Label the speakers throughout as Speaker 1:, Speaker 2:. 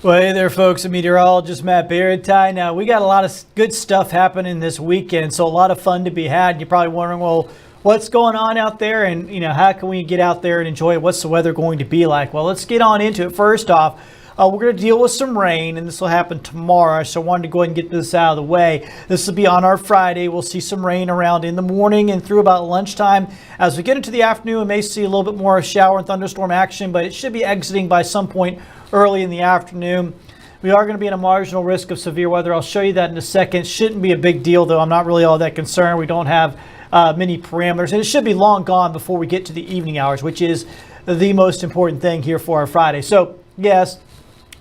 Speaker 1: Well, hey there, folks. I'm Meteorologist Matt Barrentine. Now, we got a lot of good stuff happening this weekend, so a lot of fun to be had. You're probably wondering, well, what's going on out there, and how can we get out there and enjoy it? What's the weather going to be like? Well, let's get on into it. First off, we're going to deal with some rain, and this will happen tomorrow, so I wanted to go ahead and get this out of the way. This will be on our Friday. We'll see some rain around in the morning and through about lunchtime. As we get into the afternoon, we may see a little bit more shower and thunderstorm action, but it should be exiting by some point early in the afternoon. We are going to be at a marginal risk of severe weather. I'll show you that in a second. Shouldn't be a big deal, though. I'm not really all that concerned. We don't have many parameters, and it should be long gone before we get to the evening hours, which is the most important thing here for our Friday. So, yes,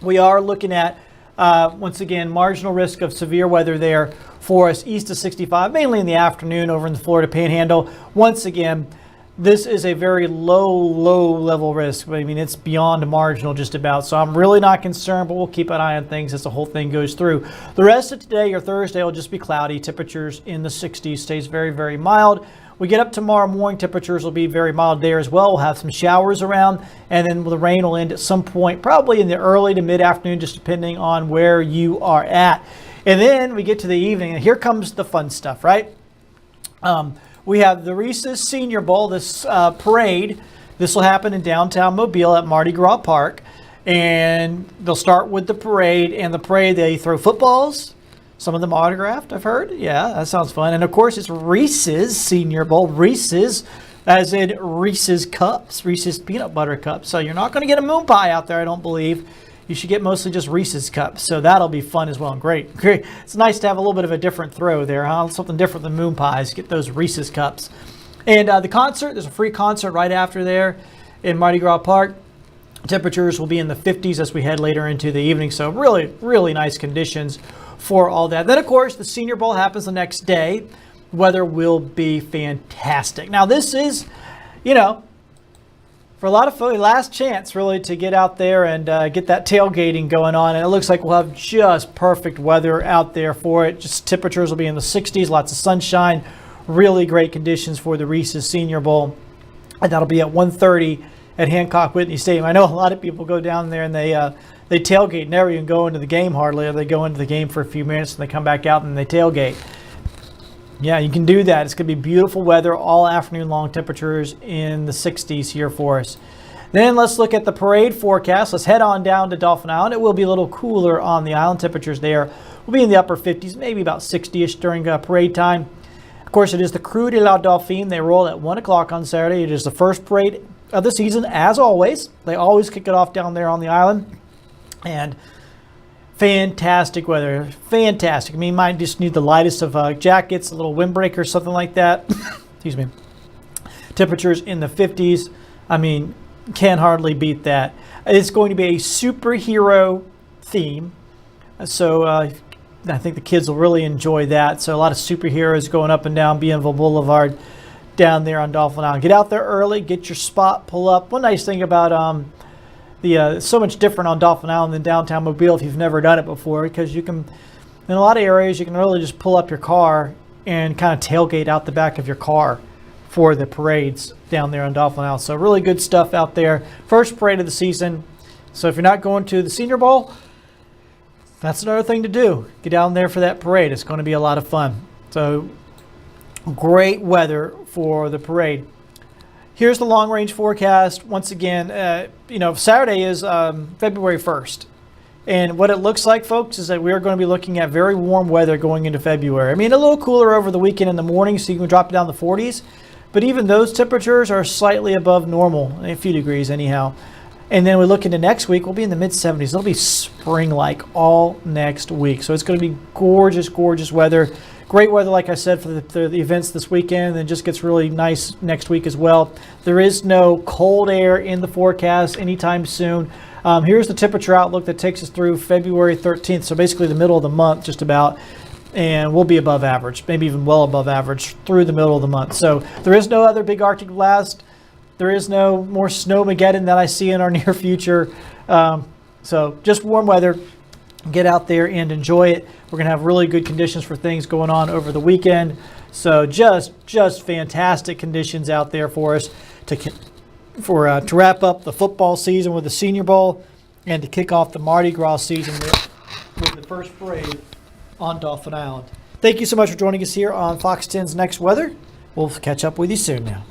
Speaker 1: we are looking at, once again, marginal risk of severe weather there for us east of 65, mainly in the afternoon over in the Florida Panhandle. Once again, this is a very low level risk. I mean, it's beyond marginal just about. So I'm really not concerned, but we'll keep an eye on things as the whole thing goes through. The rest of today or Thursday will just be cloudy. Temperatures in the 60s, stays very mild. We get up tomorrow morning, temperatures will be very mild there as well. We'll have some showers around, and then the rain will end at some point, probably in the early to mid-afternoon, just depending on where you are at. And then we get to the evening, and here comes the fun stuff, right? We have the Reese's Senior Bowl, this parade. This will happen in downtown Mobile at Mardi Gras Park. And they'll start with the parade. And the parade, they throw footballs. Some of them autographed, I've heard. Yeah, that sounds fun. And, of course, it's Reese's Senior Bowl. Reese's, as in Reese's Cups, Reese's Peanut Butter Cups. So you're not going to get a moon pie out there, I don't believe. You should get mostly just Reese's Cups. So that'll be fun as well. Great. It's nice to have a little bit of a different throw there, huh? Something different than moon pies. Get those Reese's Cups. And the concert, there's a free concert right after there in Mardi Gras Park. Temperatures will be in the 50s as we head later into the evening. So really nice conditions for all that. Then, of course, the Senior Bowl happens the next day. Weather will be fantastic. Now, this is, for a lot of folks, last chance really to get out there and get that tailgating going on. And it looks like we'll have just perfect weather out there for it. Just temperatures will be in the 60s, lots of sunshine, really great conditions for the Reese's Senior Bowl. And that'll be at 1:30 at Hancock Whitney Stadium. I know a lot of people go down there and they tailgate, never even go into the game hardly, or they go into the game for a few minutes and they come back out and they tailgate. Yeah, you can do that. It's going to be beautiful weather all afternoon long, temperatures in the 60s here for us. Then let's look at the parade forecast. Let's head on down to Dauphin Island. It will be a little cooler on the island. Temperatures there will be in the upper 50s, maybe about 60-ish during parade time. Of course, it is the Creux de la Dauphine. They roll at 1 o'clock on Saturday. It is the first parade of the season, as always. They always kick it off down there on the island. And fantastic weather, fantastic. I mean, you might just need the lightest of jackets, a little windbreaker, something like that. Excuse me. Temperatures in the 50s. I mean, can't hardly beat that. It's going to be a superhero theme. So I think the kids will really enjoy that. So a lot of superheroes going up and down Bienville Boulevard down there on Dauphin Island. Get out there early, get your spot, pull up. One nice thing about it's so much different on Dauphin Island than downtown Mobile if you've never done it before, because you can, in a lot of areas, you can really just pull up your car and kind of tailgate out the back of your car for the parades down there on Dauphin Island. So really good stuff out there. First parade of the season. So if you're not going to the Senior Bowl, that's another thing to do. Get down there for that parade. It's going to be a lot of fun. So great weather for the parade. Here's the long-range forecast. Once again, Saturday is February 1st. And what it looks like, folks, is that we are going to be looking at very warm weather going into February. I mean, a little cooler over the weekend in the morning, so you can drop it down to the 40s. But even those temperatures are slightly above normal, a few degrees anyhow. And then we look into next week, we'll be in the mid-70s. It'll be spring-like all next week. So it's going to be gorgeous weather. Great weather, like I said, for the events this weekend, and it just gets really nice next week as well. There is no cold air in the forecast anytime soon. Here's the temperature outlook that takes us through February 13th, so basically the middle of the month just about, and we'll be above average, maybe even well above average through the middle of the month. So there is no other big Arctic blast. There is no more snowmageddon that I see in our near future. So just warm weather. Get out there and enjoy it. We're going to have really good conditions for things going on over the weekend. So just fantastic conditions out there for us to wrap up the football season with the Senior Bowl and to kick off the Mardi Gras season with the first parade on Dauphin Island. Thank you so much for joining us here on Fox 10's Next Weather. We'll catch up with you soon now.